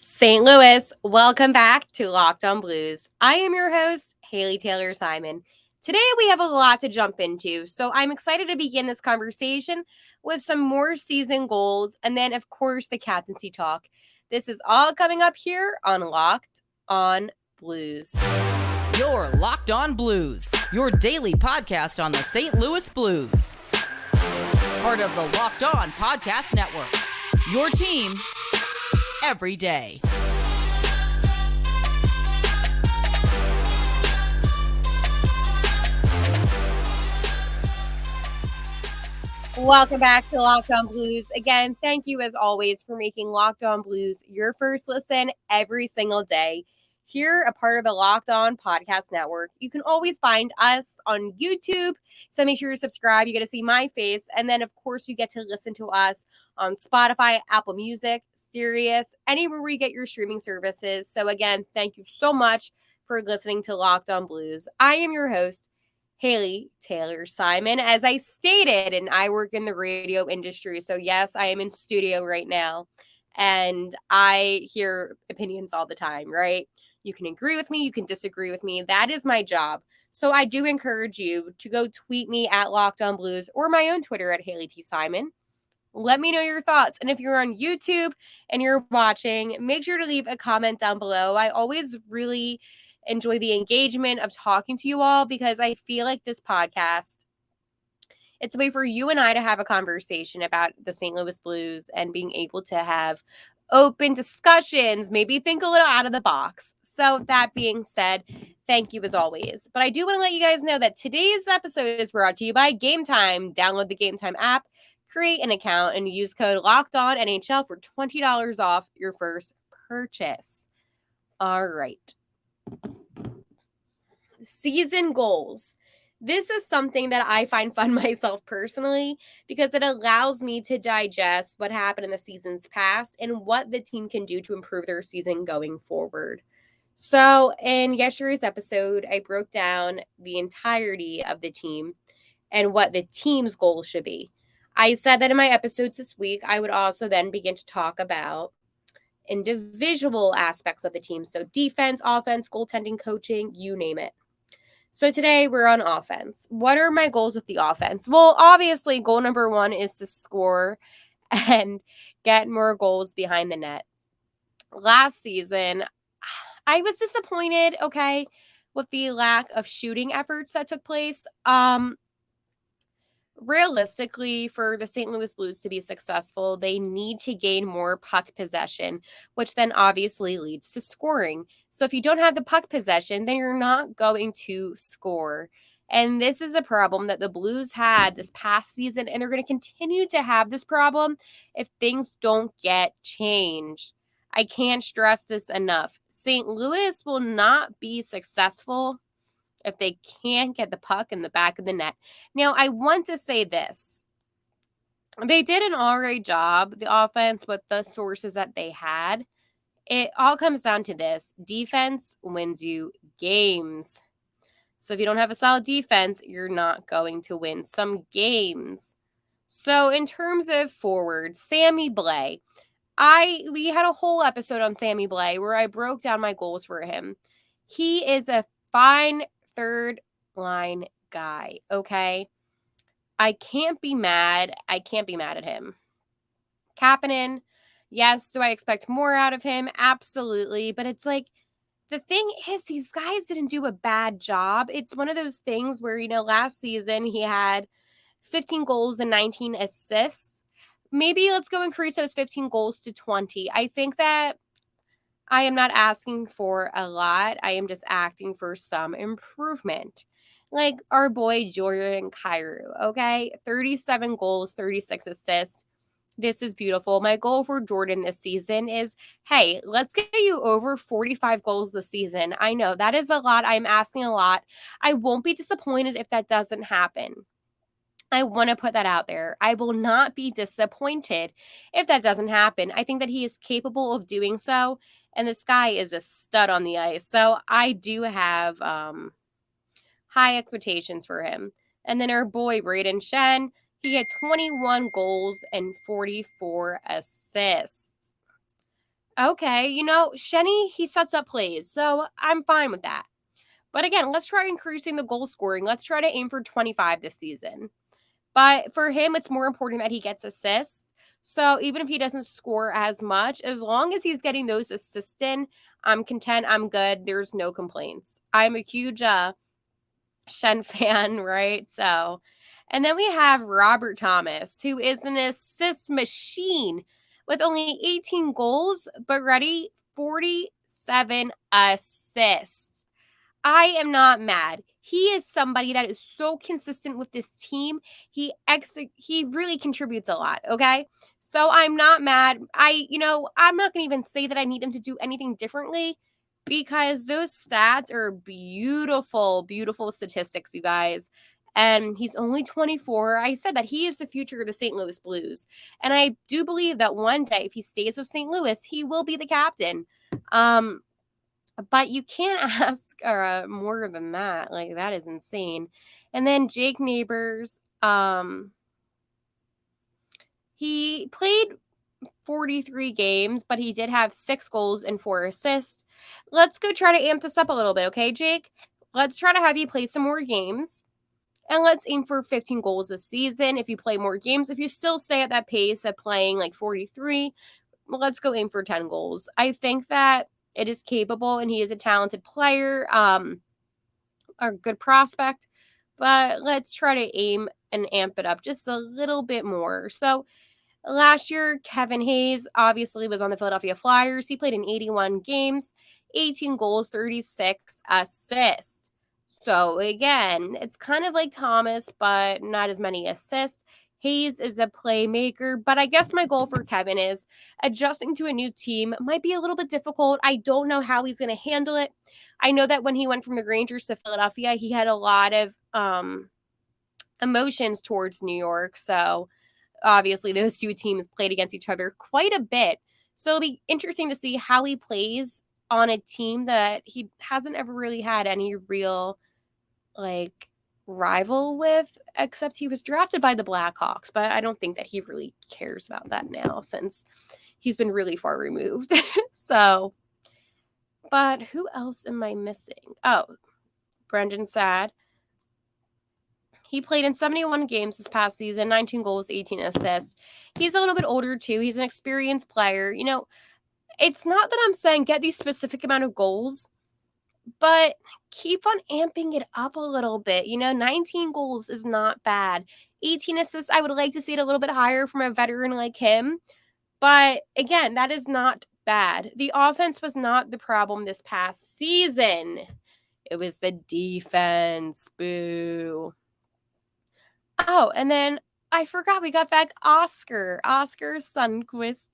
St. Louis, welcome back to Locked On Blues. I am your host, Haley Taylor Simon. Today we have a lot to jump into, so I'm excited to begin this conversation with some more season goals and then, of course, the captaincy talk. This is all coming up here on Locked On Blues. You're Locked On Blues, your daily podcast on the St. Louis Blues. Part of the Locked On Podcast Network, your team every day. Welcome back to Locked On Blues. Again, thank you as always for making Locked On Blues your first listen every single day. Here, a part of the Locked On Podcast Network. You can always find us on YouTube, so make sure you subscribe. You get to see my face, and then, of course, you get to listen to us on Spotify, Apple Music, Sirius, anywhere where you get your streaming services. So, again, thank you so much for listening to Locked On Blues. I am your host, Haley Taylor Simon. As I stated, and I work in the radio industry, so yes, I am in studio right now, and I hear opinions all the time, right? You can agree with me, you can disagree with me. That is my job. So I do encourage you to go tweet me at Locked On Blues or my own Twitter at Haley T. Simon. Let me know your thoughts. And if you're on YouTube and you're watching, make sure to leave a comment down below. I always really enjoy the engagement of talking to you all because I feel like this podcast, it's a way for you and I to have a conversation about the St. Louis Blues and being able to have open discussions, maybe think a little out of the box. So that being said, thank you as always. But I do want to let you guys know that today's episode is brought to you by Game Time. Download the Game Time app, create an account, and use code LOCKEDONNHL for $20 off your first purchase. All right. Season goals. This is something that I find fun myself personally because it allows me to digest what happened in the seasons past and what the team can do to improve their season going forward. So in yesterday's episode, I broke down the entirety of the team and what the team's goals should be. I said that in my episodes this week, I would also then begin to talk about individual aspects of the team. So defense, offense, goaltending, coaching, you name it. So today we're on offense. What are my goals with the offense? Well, obviously, goal number one is to score and get more goals behind the net. Last season, I was disappointed, okay, with the lack of shooting efforts that took place. Realistically, for the St. Louis Blues to be successful, they need to gain more puck possession, which then obviously leads to scoring. So if you don't have the puck possession, then you're not going to score. And this is a problem that the Blues had this past season, and they're going to continue to have this problem if things don't get changed. I can't stress this enough. St. Louis will not be successful if they can't get the puck in the back of the net. Now, I want to say this. They did an all right job, the offense, with the sources that they had. It all comes down to this. Defense wins you games. So if you don't have a solid defense, you're not going to win some games. So in terms of forward, Sammy Blais. We had a whole episode on Sammy Blais where I broke down my goals for him. He is a fine third line guy, okay? I can't be mad. I can't be mad at him. Kapanen, yes, do I expect more out of him? Absolutely. But it's like, the thing is, these guys didn't do a bad job. It's one of those things where, last season he had 15 goals and 19 assists. Maybe let's go increase those 15 goals to 20. I think that I am not asking for a lot. I am just asking for some improvement. Like our boy Jordan Kyrou, okay? 37 goals, 36 assists. This is beautiful. My goal for Jordan this season is, hey, let's get you over 45 goals this season. I know that is a lot. I'm asking a lot. I won't be disappointed if that doesn't happen. I want to put that out there. I will not be disappointed if that doesn't happen. I think that he is capable of doing so, and this guy is a stud on the ice. So I do have high expectations for him. And then our boy Braden Shen, he had 21 goals and 44 assists. Okay, Shenny, he sets up plays, so I'm fine with that. But again, let's try increasing the goal scoring. Let's try to aim for 25 this season. But for him, it's more important that he gets assists. So even if he doesn't score as much, as long as he's getting those assists in, I'm content. I'm good. There's no complaints. I'm a huge Shen fan, right? So, and then we have Robert Thomas, who is an assist machine with only 18 goals, but ready 47 assists. I am not mad. He is somebody that is so consistent with this team. He really contributes a lot, okay? So I'm not mad. I'm not going to even say that I need him to do anything differently because those stats are beautiful, beautiful statistics, you guys. And he's only 24. I said that he is the future of the St. Louis Blues. And I do believe that one day, if he stays with St. Louis, he will be the captain. But you can't ask more than that. Like, that is insane. And then Jake Neighbors, he played 43 games, but he did have 6 goals and 4 assists. Let's go try to amp this up a little bit, okay, Jake? Let's try to have you play some more games. And let's aim for 15 goals this season. If you play more games, if you still stay at that pace of playing like 43, let's go aim for 10 goals. I think that it is capable and he is a talented player, a good prospect, but let's try to aim and amp it up just a little bit more. So last year, Kevin Hayes obviously was on the Philadelphia Flyers. He played in 81 games, 18 goals, 36 assists. So again, it's kind of like Thomas, but not as many assists. Hayes is a playmaker, but I guess my goal for Kevin is adjusting to a new team might be a little bit difficult. I don't know how he's going to handle it. I know that when he went from the Rangers to Philadelphia, he had a lot of emotions towards New York. So obviously, those two teams played against each other quite a bit. So it'll be interesting to see how he plays on a team that he hasn't ever really had any real like rival with, except he was drafted by the Blackhawks. But I don't think that he really cares about that now since he's been really far removed. So, but who else am I missing? Oh, Brendan Sad. He played in 71 games this past season, 19 goals, 18 assists. He's a little bit older too. He's an experienced player. It's not that I'm saying get these specific amount of goals, but keep on amping it up a little bit. 19 goals is not bad. 18 assists, I would like to see it a little bit higher from a veteran like him. But again, that is not bad. The offense was not the problem this past season. It was the defense. Boo. Oh, and then I forgot we got back Oscar Sundquist.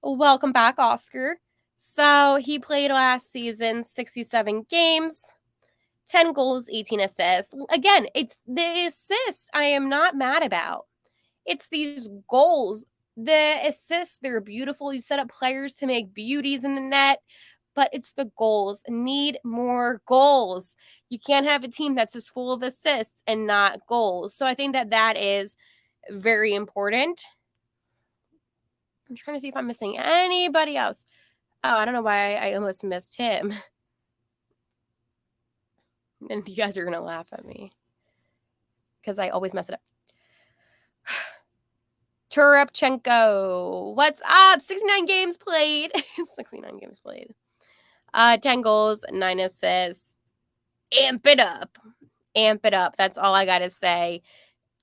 Welcome back, Oscar. So he played last season 67 games, 10 goals, 18 assists. Again, it's the assists I am not mad about. It's these goals. The assists, they're beautiful. You set up players to make beauties in the net, but it's the goals. Need more goals. You can't have a team that's just full of assists and not goals. So I think that is very important. I'm trying to see if I'm missing anybody else. Oh, I don't know why I almost missed him. And you guys are going to laugh at me because I always mess it up. Turepchenko. What's up? 69 games played. 69 games played. 10 goals, 9 assists. Amp it up. Amp it up. That's all I got to say.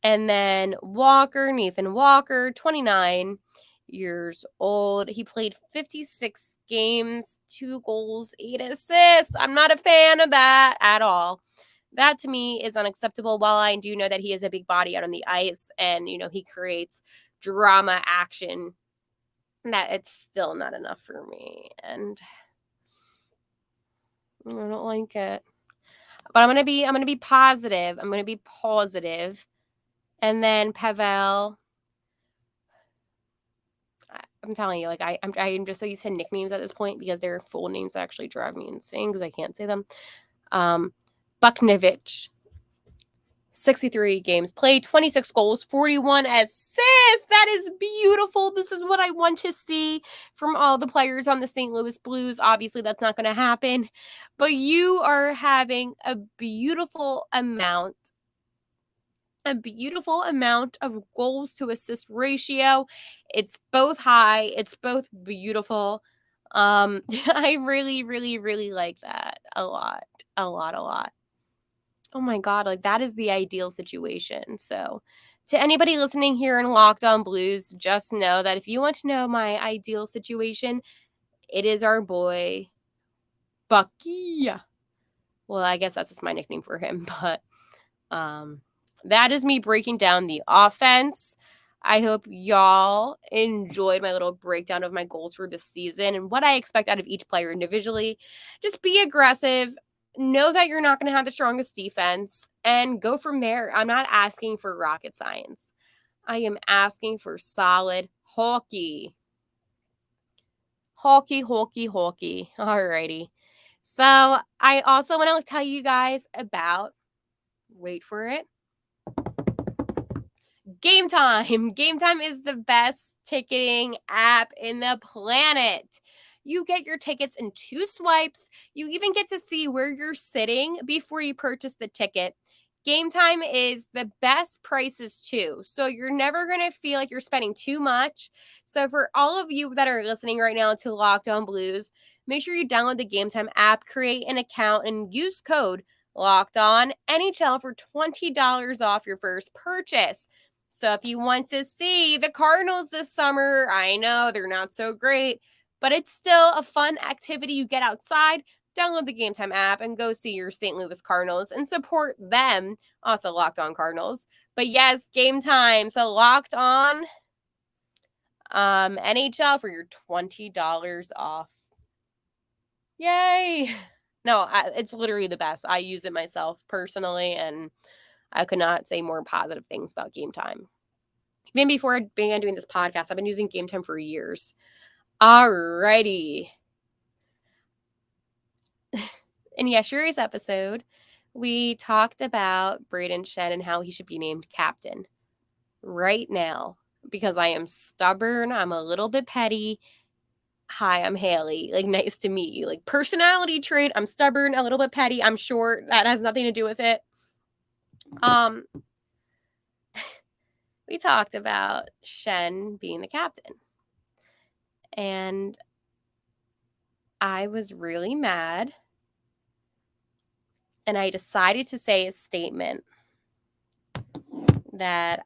And then Nathan Walker, 29 years old. He played 56 games, 2 goals, 8 assists. I'm not a fan of that at all. That to me is unacceptable. While I do know that he is a big body out on the ice and, he creates drama, action, that it's still not enough for me. And I don't like it. But I'm gonna be positive. I'm gonna be positive. And then Pavel. I'm telling you, like I'm just so used to nicknames at this point because their full names actually drive me insane because I can't say them. Buknovich, 63 games played, 26 goals, 41 assists. That is beautiful. This is what I want to see from all the players on the St. Louis Blues. Obviously, that's not going to happen, but you are having a beautiful amount of goals to assist ratio. It's both high, it's both beautiful. I really, really, really like that a lot. A lot, a lot. Oh my God, like that is the ideal situation. So, to anybody listening here in Locked On Blues, just know that if you want to know my ideal situation, it is our boy, Bucky. Well, I guess that's just my nickname for him, but that is me breaking down the offense. I hope y'all enjoyed my little breakdown of my goals for this season and what I expect out of each player individually. Just be aggressive. Know that you're not going to have the strongest defense and go from there. I'm not asking for rocket science. I am asking for solid hockey. Hockey, hockey, hockey. Alrighty. So I also want to tell you guys about, wait for it, Game Time. Game Time is the best ticketing app in the planet. You get your tickets in 2 swipes. You even get to see where you're sitting before you purchase the ticket. Game Time is the best prices too. So you're never going to feel like you're spending too much. So for all of you that are listening right now to Locked On Blues, make sure you download the Game Time app, create an account, and use code Locked On NHL for $20 off your first purchase. So if you want to see the Cardinals this summer, I know they're not so great, but it's still a fun activity. You get outside, download the Game Time app, and go see your St. Louis Cardinals and support them. Also, Locked On Cardinals. But yes, Game Time. So Locked On NHL for your $20 off. Yay! No, it's literally the best. I use it myself personally, and I could not say more positive things about Game Time. Even before I began doing this podcast, I've been using Game Time for years. Alrighty. In yesterday's episode, we talked about Braden Shen and how he should be named captain. Right now, because I am stubborn, I'm a little bit petty. Hi, I'm Haley. Like, nice to meet you. Like, personality trait, I'm stubborn, a little bit petty. I'm short. That has nothing to do with it. We talked about Shen being the captain. And I was really mad. And I decided to say a statement that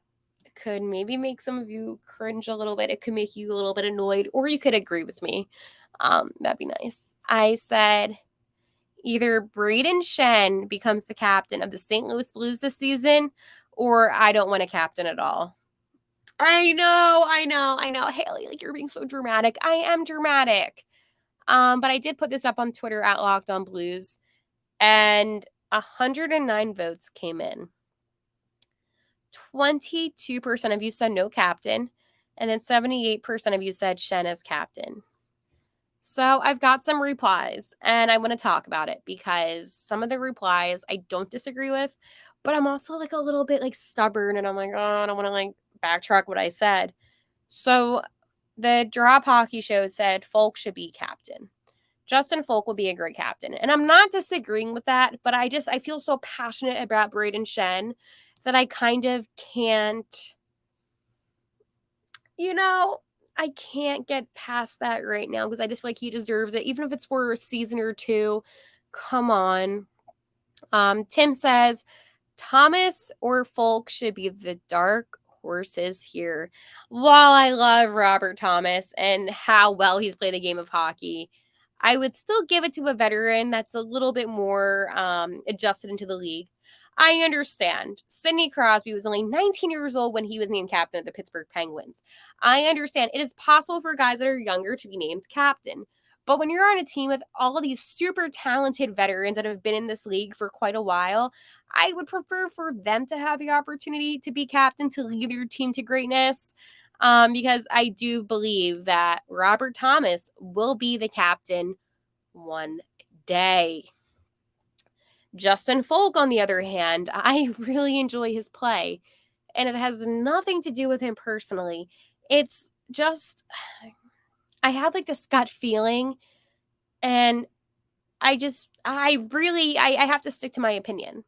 could maybe make some of you cringe a little bit. It could make you a little bit annoyed, or you could agree with me. That'd be nice. I said either Braden Shen becomes the captain of the St. Louis Blues this season, or I don't want a captain at all. I know. Haley, like, you're being so dramatic. I am dramatic. But I did put this up on Twitter at Locked On Blues, and 109 votes came in. 22% of you said no captain, and then 78% of you said Shen as captain. So I've got some replies, and I want to talk about it because some of the replies I don't disagree with, but I'm also like a little bit like stubborn, and I'm like, oh, I don't want to like backtrack what I said. So the Drop Hockey Show said Folk should be captain. Justin Folk will be a great captain. And I'm not disagreeing with that, but I feel so passionate about Braden Shen that I kind of can't, I can't get past that right now because I just feel like he deserves it, even if it's for a season or two. Come on. Tim says Thomas or Folk should be the dark horses here. While I love Robert Thomas and how well he's played the game of hockey, I would still give it to a veteran that's a little bit more adjusted into the league. I understand. Sidney Crosby was only 19 years old when he was named captain of the Pittsburgh Penguins. I understand it is possible for guys that are younger to be named captain. But when you're on a team with all of these super talented veterans that have been in this league for quite a while, I would prefer for them to have the opportunity to be captain to lead your team to greatness. Because I do believe that Robert Thomas will be the captain one day. Justin Folk, on the other hand, I really enjoy his play, and it has nothing to do with him personally. It's just, I have like this gut feeling, and I have to stick to my opinion.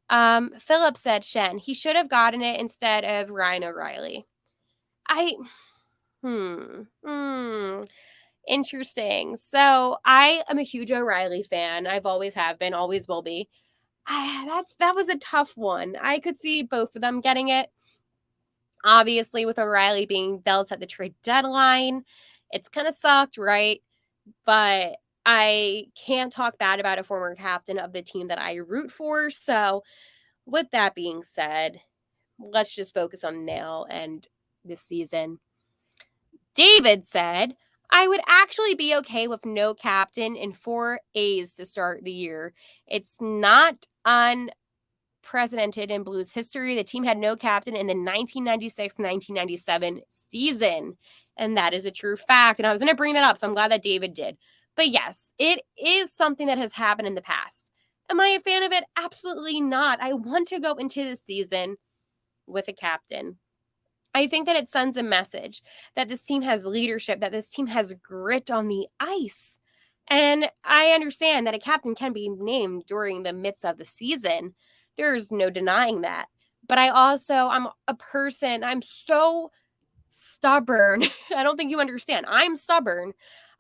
Philip said Shen. He should have gotten it instead of Ryan O'Reilly. I, hmm, hmm. Interesting. So I am a huge O'Reilly fan. I've always have been, always will be. That was a tough one. I could see both of them getting it. Obviously, with O'Reilly being dealt at the trade deadline, it's kind of sucked, right? But I can't talk bad about a former captain of the team that I root for. So, with that being said, let's just focus on now and this season. David said, I would actually be okay with no captain and 4 A's to start the year. It's not unprecedented in Blues history. The team had no captain in the 1996-1997 season. And that is a true fact. And I was going to bring that up, so I'm glad that David did. But yes, it is something that has happened in the past. Am I a fan of it? Absolutely not. I want to go into the season with a captain. I think that it sends a message that this team has leadership, that this team has grit on the ice. And I understand that a captain can be named during the midst of the season. There's no denying that. But I'm a person, I'm so stubborn. I don't think you understand. I'm stubborn.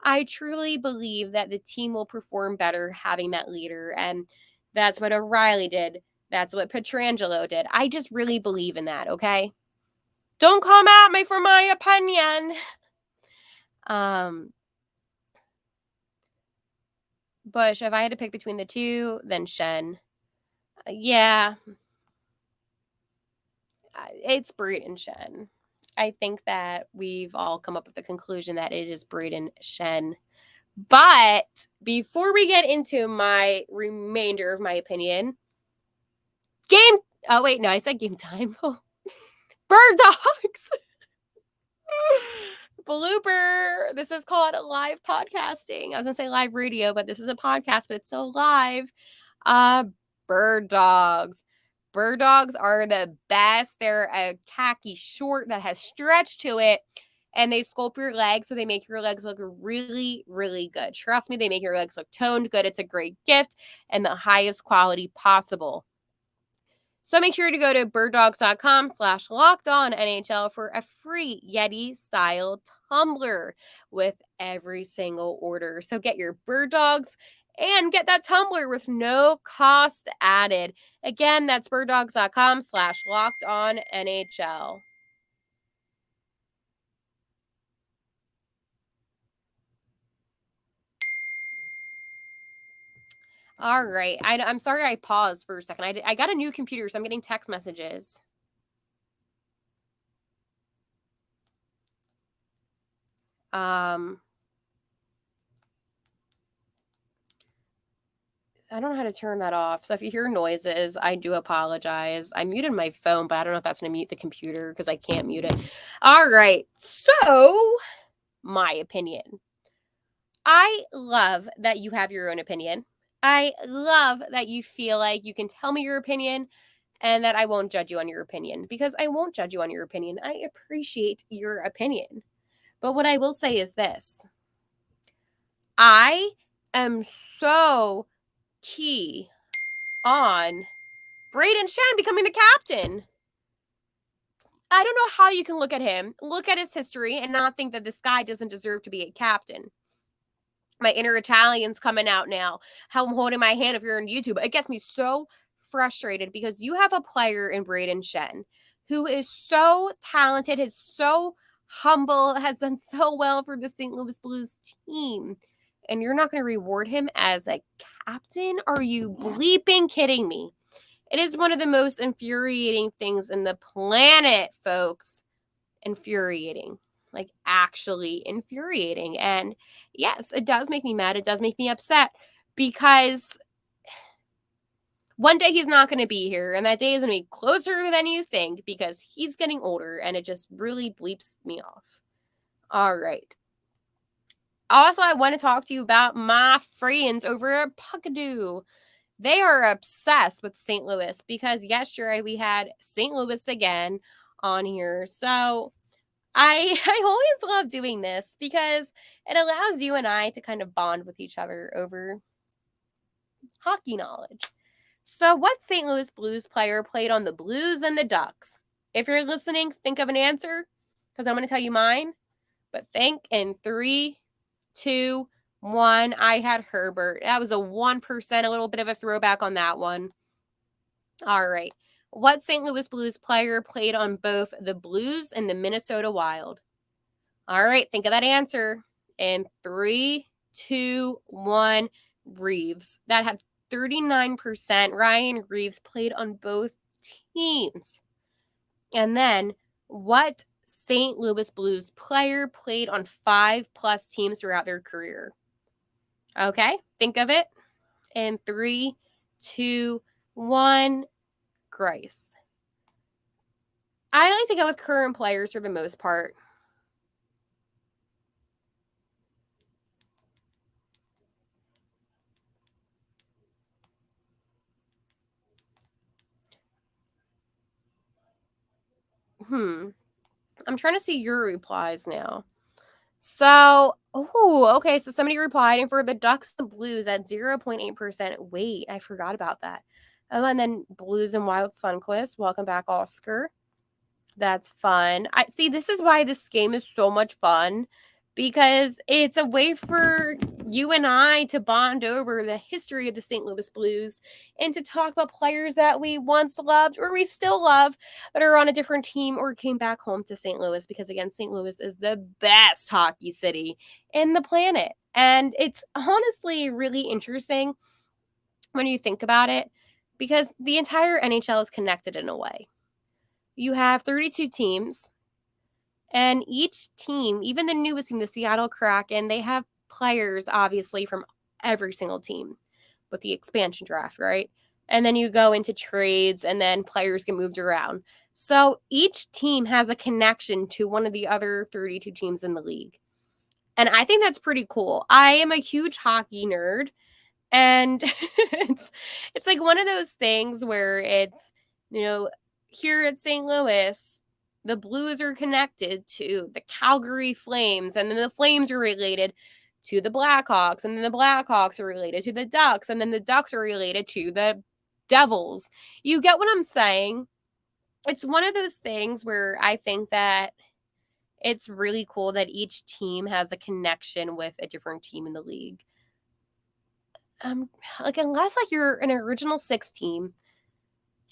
I truly believe that the team will perform better having that leader. And that's what O'Reilly did. That's what Pietrangelo did. I just really believe in that, okay? Don't come at me for my opinion. Bush, if I had to pick between the two, then Shen. Yeah, it's Braden Shen. I think that we've all come up with the conclusion that it is Braden Shen. But before we get into my remainder of my opinion, oh wait, no, I said game time. Bird dogs. Blooper. This is called live podcasting. I was gonna say live radio, but this is a podcast, but it's still live. Uh Bird dogs. Bird dogs are the best. They're a khaki short that has stretch to it, and they sculpt your legs so they make your legs look really, really good. Trust me, they make your legs look toned good. It's a great gift and the highest quality possible. So make sure to go to birddogs.com/lockedonnhl for a free Yeti style tumbler with every single order. So get your bird dogs and get that tumbler with no cost added. Again, that's birddogs.com/lockedonnhl. All right. I'm sorry I paused for a second. I got a new computer, so I'm getting text messages. I don't know how to turn that off. So if you hear noises, I do apologize. I muted my phone, but I don't know if that's going to mute the computer because I can't mute it. All right. So, my opinion. I love that you have your own opinion. I love that you feel like you can tell me your opinion and that I won't judge you on your opinion because I won't judge you on your opinion. I appreciate your opinion. But what I will say is this: I am so key on Braden Shen becoming the captain. I don't know how you can look at him, look at his history, and not think that this guy doesn't deserve to be a captain. My inner Italian's coming out now. How I'm holding my hand if you're on YouTube. It gets me so frustrated because you have a player in Braden Shen who is so talented, is so humble, has done so well for the St. Louis Blues team. And you're not going to reward him as a captain? Are you bleeping kidding me? It is one of the most infuriating things in the planet, folks. Infuriating. Like, actually infuriating. And yes, it does make me mad. It does make me upset because one day he's not going to be here. And that day is going to be closer than you think because he's getting older and it just really bleeps me off. All right. Also, I want to talk to you about my friends over at Puckadoo. They are obsessed with St. Louis because yesterday we had St. Louis again on here. So I always love doing this because it allows you and I to kind of bond with each other over hockey knowledge. So, what St. Louis Blues player played on the Blues and the Ducks? If you're listening, think of an answer because I'm going to tell you mine. But think in 3, 2, 1. I had Herbert. That was a 1%, a little bit of a throwback on that one. All right. What St. Louis Blues player played on both the Blues and the Minnesota Wild? All right. Think of that answer in 3, 2, 1. Reeves. That had 39%. Ryan Reeves played on both teams. And then what St. Louis Blues player played on 5+ teams throughout their career? Okay, think of it in 3, 2, 1. Grice. I like to go with current players for the most part. I'm trying to see your replies now. So, okay. So somebody replied, and for the Ducks and Blues at 0.8%. Wait, I forgot about that. Oh, and then Blues and Wild Sunquist. Welcome back, Oscar. That's fun. I see. This is why this game is so much fun because it's a way for you and I to bond over the history of the St. Louis Blues and to talk about players that we once loved or we still love that are on a different team or came back home to St. Louis because, again, St. Louis is the best hockey city in the planet. And it's honestly really interesting when you think about it because the entire NHL is connected in a way. You have 32 teams, and each team, even the newest team, the Seattle Kraken, they have players obviously from every single team with the expansion draft, right? And then you go into trades, and then players get moved around. So each team has a connection to one of the other 32 teams in the league. And I think that's pretty cool. I am a huge hockey nerd. And it's like one of those things where it's, here at St. Louis, the Blues are connected to the Calgary Flames, and then the Flames are related to the Blackhawks, and then the Blackhawks are related to the Ducks, and then the Ducks are related to the Devils. You get what I'm saying? It's one of those things where I think that it's really cool that each team has a connection with a different team in the league. Like unless like you're an original 6 team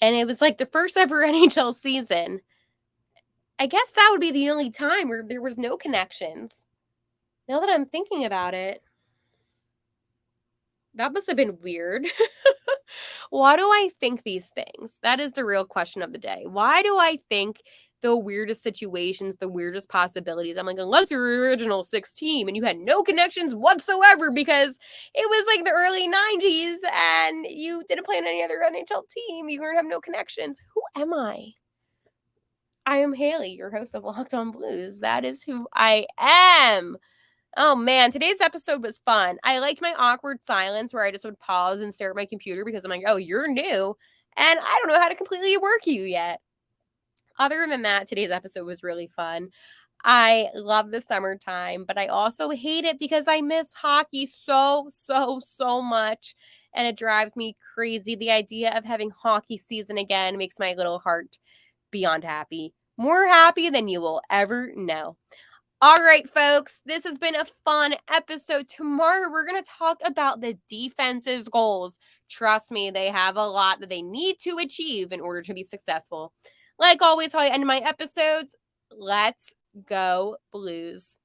and it was like the first ever NHL season, I guess that would be the only time where there was no connections. Now that I'm thinking about it, that must have been weird. Why do I think these things? That is the real question of the day. Why do I think the weirdest situations, the weirdest possibilities? I'm like, unless you're original 6 team and you had no connections whatsoever because it was like the early 90s and you didn't play on any other NHL team, you're going to have no connections. Who am I? I am Haley, your host of Locked On Blues. That is who I am. Oh man, today's episode was fun. I liked my awkward silence where I just would pause and stare at my computer because I'm like, oh, you're new. And I don't know how to completely work you yet. Other than that, today's episode was really fun. I love the summertime, but I also hate it because I miss hockey so much. And it drives me crazy. The idea of having hockey season again makes my little heart beyond happy. More happy than you will ever know. All right, folks, this has been a fun episode. Tomorrow, we're going to talk about the defense's goals. Trust me, they have a lot that they need to achieve in order to be successful. Like always, how I end my episodes, let's go Blues.